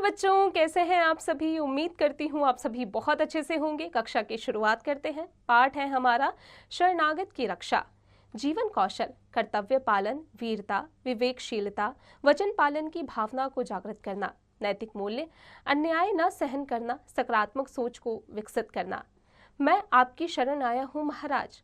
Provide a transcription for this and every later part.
बच्चों, कैसे हैं आप सभी। उम्मीद करती हूँ आप सभी बहुत अच्छे से होंगे। कक्षा की शुरुआत करते हैं। पाठ है हमारा शरणागत की रक्षा। जीवन कौशल, कर्तव्य पालन, वीरता, विवेकशीलता, वचन पालन की भावना को जागृत करना, नैतिक मूल्य, अन्याय न सहन करना, सकारात्मक सोच को विकसित करना। मैं आपकी शरण आया हूँ महाराज।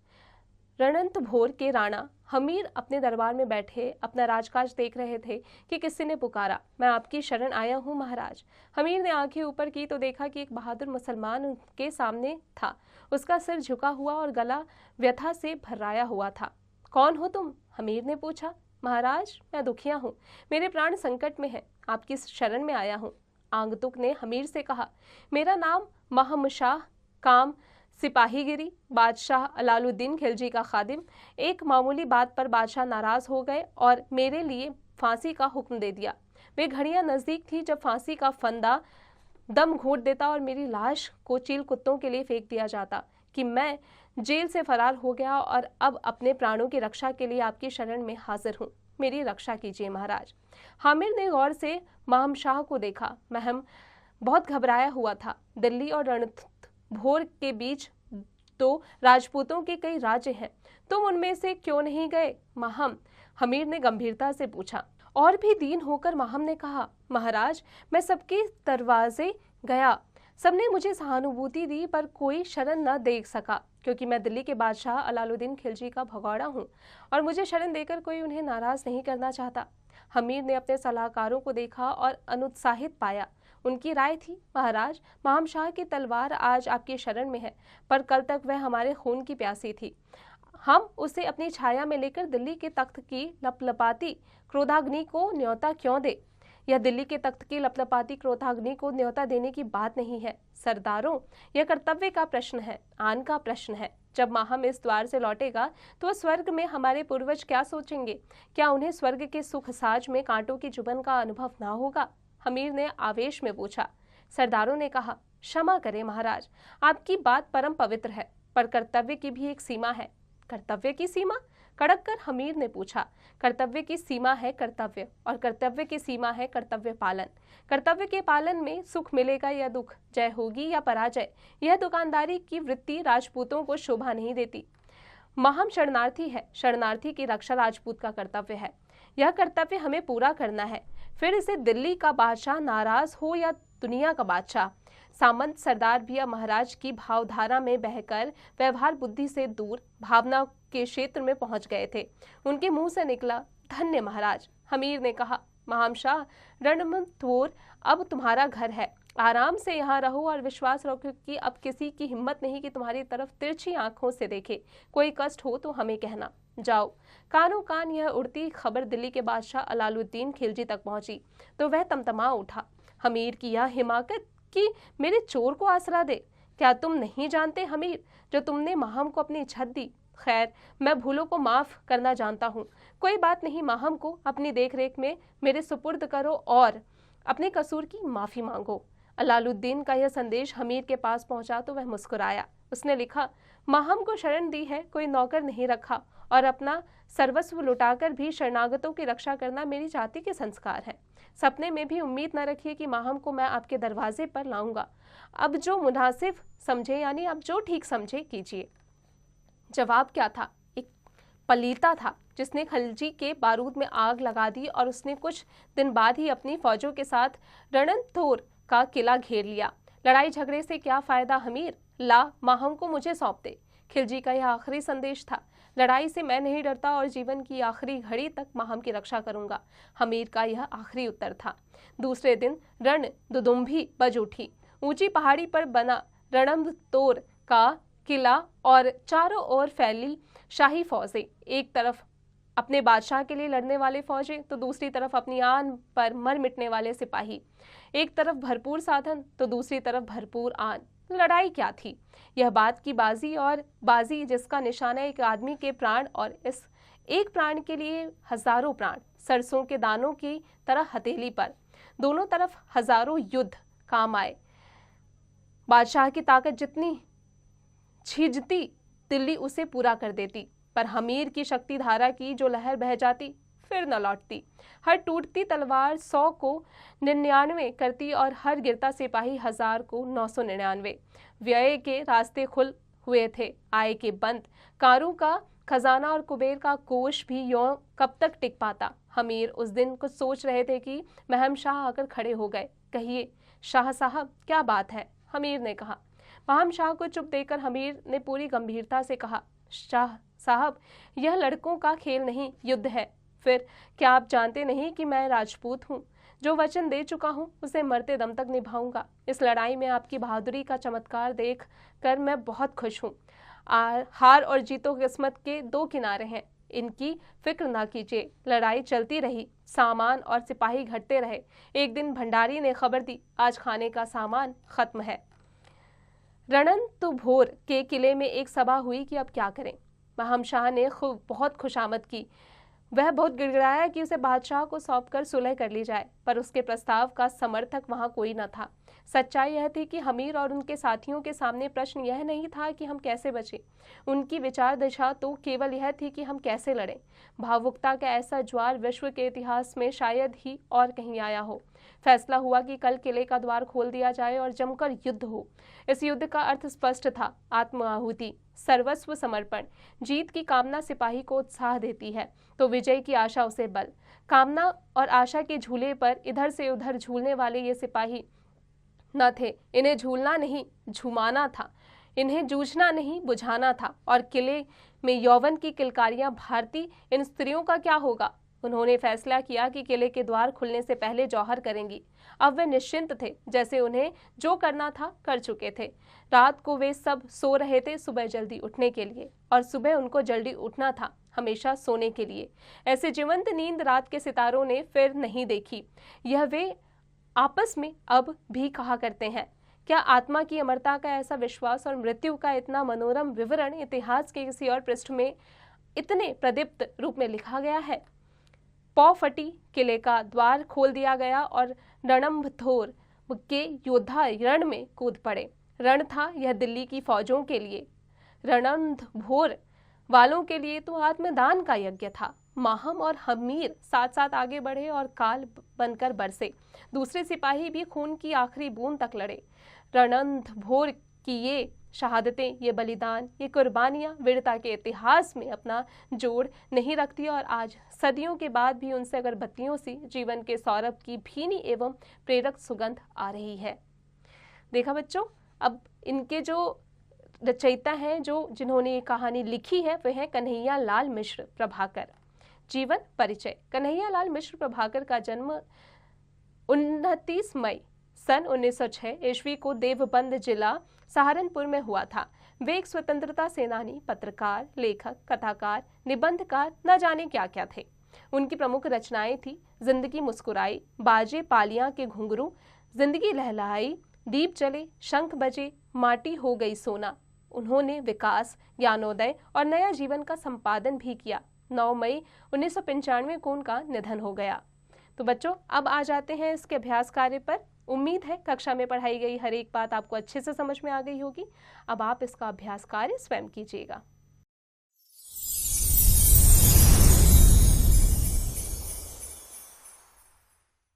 रणथंभोर के राणा हमीर अपने दरबार में बैठे अपना राजकाज देख रहे थे कि किसी ने पुकारा, मैं आपकी शरण आया हूँ महाराज। हमीर ने आंखें ऊपर की तो देखा कि एक बहादुर मुसलमान उनके सामने था। उसका सिर झुका हुआ और गला व्यथा से भर्राया हुआ था। कौन हो तुम? हमीर ने पूछा। महाराज, मैं दुखिया हूँ, मेरे प्राण संकट में हैं, आपकी शरण में आया हूँ। आगंतुक ने हमीर से कहा, मेरा नाम महमशाह, काम सिपाहीगिरी, बादशाह अलाउद्दीन खिलजी का खादिम। एक मामूली बात पर बादशाह नाराज हो गए और मेरे लिए फांसी का हुक्म दे दिया। वे घड़ियां नजदीक थी जब फांसी का फंदा दम घोट देता और मेरी लाश को चील कुत्तों के लिए फेंक दिया जाता कि मैं जेल से फरार हो गया और अब अपने प्राणों की रक्षा के लिए आपकी शरण में हाजिर हूँ। मेरी रक्षा कीजिए महाराज। हामिर ने गौर से महमशाह को देखा। महम बहुत घबराया हुआ था। दिल्ली और रणथंभोर के बीच तो राजपूतों के कई राज्य हैं, तुम उनमें से क्यों नहीं गए महम? हमीर ने गंभीरता से पूछा। और भी दीन होकर महम ने कहा, महाराज, मैं सबके दरवाजे गया, सबने मुझे सहानुभूति दी, पर कोई शरण न दे सका, क्योंकि मैं दिल्ली के बादशाह अलाउद्दीन खिलजी का भगौड़ा हूँ और मुझे शरण देकर कोई उन्हें नाराज नहीं करना चाहता। हमीर ने अपने सलाहकारों को देखा और अनुत्साहित पाया। उनकी राय थी, महाराज, महमशाह की तलवार आज आपकी शरण में है, पर कल तक वह हमारे खून की प्यासी थी। हम उसे अपनी छाया में लेकर दिल्ली के तख्त की लपलपाती क्रोधाग्नि को न्योता क्यों दे? यह दिल्ली के तख्त की लपलपाती क्रोधाग्नि को न्योता देने की बात नहीं है सरदारों, यह कर्तव्य का प्रश्न है, आन का प्रश्न है। जब महम इस द्वार से लौटेगा तो स्वर्ग में हमारे पूर्वज क्या सोचेंगे? क्या उन्हें स्वर्ग के सुख साज में कांटों की चुभन का अनुभव ना होगा? हमीर ने आवेश में पूछा। सरदारों ने कहा, क्षमा करें महाराज, आपकी बात परम पवित्र है, पर कर्तव्य की भी एक सीमा है। कर्तव्य की सीमा? कड़क कर हमीर ने पूछा। कर्तव्य की सीमा है कर्तव्य, और कर्तव्य की सीमा है कर्तव्य पालन। कर्तव्य के पालन में सुख मिलेगा या दुख, जय होगी या पराजय, यह दुकानदारी की वृत्ति राजपूतों को शोभा नहीं देती। महम शरणार्थी है, शरणार्थी की रक्षा राजपूत का कर्तव्य है। यह कर्तव्य हमें पूरा करना है, फिर इसे दिल्ली का बादशाह नाराज हो या दुनिया का बादशाह। सामंत सरदार भी अब महाराज की भावधारा में बहकर व्यवहार बुद्धि से दूर भावना के क्षेत्र में पहुंच गए थे। उनके मुंह से निकला, धन्य महाराज। हमीर ने कहा, महमशाह, रणथंभोर अब तुम्हारा घर है, आराम से यहाँ रहो और विश्वास रखो कि अब किसी की हिम्मत नहीं कि तुम्हारी तरफ तिरछी आंखों से देखे। कोई कष्ट हो तो हमें कहना। जाओ। कानों कान यह उड़ती खबर दिल्ली के बादशाह अलाउद्दीन खिलजी तक पहुंची तो वह तमतमा उठा। हमीर की यह हिमाकत कि मेरे चोर को आसरा दे। क्या तुम नहीं जानते हमीर, जो तुमने महम को अपनी छत दी? खैर, मैं भूलों को माफ करना जानता हूँ। कोई बात नहीं, महम को अपनी देखरेख में मेरे सुपुर्द करो और अपने कसूर की माफी मांगो। अलाउद्दीन का यह संदेश हमीर के पास पहुंचा तो वह मुस्कुराया। उसने लिखा, महम को शरण दी है, कोई नौकर नहीं रखा, और अपना सर्वस्व लुटाकर भी शरणागतों की रक्षा करना मेरी जाति के संस्कार है। सपने में भी उम्मीद न रखिए कि महम को मैं आपके दरवाजे पर लाऊंगा। अब जो मुनासिब समझे, यानी अब जो ठीक समझे कीजिए। जवाब क्या था? एक पलीता था जिसने खिलजी के बारूद में आग लगा दी और उसने कुछ दिन बाद ही अपनी फौजों के साथ रणथंभोर का किला घेर लिया। लड़ाई झगड़े से क्या फायदा हमीर? ला, महम को मुझे सौंप दे। खिलजी का यह आखिरी संदेश था। लड़ाई से मैं नहीं डरता और जीवन की आखिरी घड़ी तक महम की रक्षा करूंगा। हमीर का यह आखिरी उत्तर था। दूसरे दिन रण दुदुम्भी बज उठी। ऊंची पहाड़ी पर बना रणथंभोर का किला और चारों ओर फैली शाही फौजें, एक तरफ अपने बादशाह के लिए लड़ने वाले फौजें तो दूसरी तरफ अपनी आन पर मर मिटने वाले सिपाही। एक तरफ भरपूर साधन तो दूसरी तरफ भरपूर आन। लड़ाई क्या थी? यह बात की बाजी, और बाजी जिसका निशाना एक आदमी के प्राण, और इस एक प्राण के लिए हजारों प्राण, सरसों के दानों की तरह हथेली पर। दोनों तरफ हजारों युद्ध काम आए। बादशाह की ताकत जितनी छीजती दिल्ली उसे पूरा कर देती, पर हमीर की शक्ति धारा की जो लहर बह जाती फिर न लौटती। हर टूटती तलवार 100 को 99 करती और हर गिरता सिपाही 1000 को 999। व्यय के रास्ते खुल हुए थे, आय के बंद। कारों का खजाना और कुबेर का कोष भी यों कब तक टिक पाता। हमीर उस दिन कुछ सोच रहे थे कि महम शाह आकर खड़े हो गए। कहिए शाह साहब, क्या बात है? हमीर ने कहा। महम शाह को चुप देकर हमीर ने पूरी गंभीरता से कहा, शाह साहब, यह लड़कों का खेल नहीं, युद्ध है। फिर क्या आप जानते नहीं कि मैं राजपूत हूँ? जो वचन दे चुका हूँ उसे मरते दम तक निभाऊंगा। इस लड़ाई में आपकी बहादुरी का चमत्कार देख कर मैं बहुत खुश हूँ। हार और जीतो किस्मत के दो किनारे हैं, इनकी फिक्र ना कीजिए। लड़ाई चलती रही, सामान और सिपाही घटते रहे। एक दिन भंडारी ने खबर दी, आज खाने का सामान खत्म है। रणथंभोर के किले में एक सभा हुई कि अब क्या करें। महम शाह ने बहुत खुशामद की। वह बहुत गिड़गिड़ाया कि उसे बादशाह को सौंपकर सुलह कर ली जाए, पर उसके प्रस्ताव का समर्थक वहां कोई न था। सच्चाई यह थी कि हमीर और उनके साथियों के सामने प्रश्न यह नहीं था कि हम कैसे बचें। उनकी विचार दिशा तो केवल यह थी कि हम कैसे लड़ें। भावुकता का ऐसा ज्वार विश्व के इतिहास में शायद ही और कहीं आया हो। फैसला हुआ कि कल किले का द्वार खोल दिया जाए और जमकर युद्ध हो। इस युद्ध का अर्थ स्पष्ट था, आत्म आहुति, सर्वस्व समर्पण। जीत की कामना सिपाही को उत्साह देती है तो विजय की आशा उसे बल। कामना और आशा के झूले पर इधर से उधर झूलने वाले ये सिपाही न थे। इन्हें झूलना नहीं, झुमाना था। इन्हें जूझना नहीं, बुझाना था। और किले में यौवन की किलकारियां भारती इन स्त्रियों का क्या होगा? उन्होंने फैसला किया कि किले के द्वार खुलने से पहले जौहर करेंगी। अब वे निश्चिंत थे, जैसे उन्हें जो करना था कर चुके थे। रात को वे सब सो रहे थे सुबह जल्दी उठने के लिए, और सुबह उनको जल्दी उठना था हमेशा सोने के लिए। ऐसे जीवंत नींद रात के सितारों ने फिर नहीं देखी। यह वे आपस में अब भी कहा करते हैं। क्या आत्मा की अमरता का ऐसा विश्वास और मृत्यु का इतना मनोरम विवरण इतिहास के किसी और पृष्ठ में इतने प्रदीप्त रूप में लिखा गया है? पौ फटी, किले का द्वार खोल दिया गया और रणथंभोर के योद्धा रण में कूद पड़े। रण था यह दिल्ली की फौजों के लिए, रणथंभोर वालों के लिए तो आत्मदान का यज्ञ था। माहम और हमीर साथ साथ आगे बढ़े और काल बनकर बरसे। दूसरे सिपाही भी खून की आखिरी बूंद तक लड़े। रणथंभोर की ये शहादतें, ये बलिदान, ये कुर्बानियां वीरता के इतिहास में अपना जोड़ नहीं रखती और आज सदियों के बाद भी उनसे अगरबत्तियों सी जीवन के सौरभ की भीनी एवं प्रेरक सुगंध आ रही है। देखा बच्चों, अब इनके जो रचयिता हैं, जिन्होंने ये कहानी लिखी है, वह है कन्हैया लाल मिश्र प्रभाकर। जीवन परिचय। कन्हैया लाल मिश्र प्रभाकर का जन्म 29 मई सन 1906 ईस्वी को देवबंद जिला सहारनपुर में हुआ था। वे एक स्वतंत्रता सेनानी, पत्रकार, लेखक, कथाकार, निबंधकार, न जाने क्या क्या थे। उनकी प्रमुख रचनाएं थी जिंदगी मुस्कुराई, बाजे पालियां के घुंघरू, जिंदगी लहलहाई, दीप जले, शंख बजे, माटी हो गई सोना। उन्होंने विकास, ज्ञानोदय और नया जीवन का संपादन भी किया। 9 मई 1995 को उनका निधन हो गया। तो बच्चों, अब आ जाते हैं इसके अभ्यास कार्य पर। उम्मीद है कक्षा में पढ़ाई गई हर एक बात आपको अच्छे से समझ में आ गई होगी। अब आप इसका अभ्यास कार्य स्वयं कीजिएगा।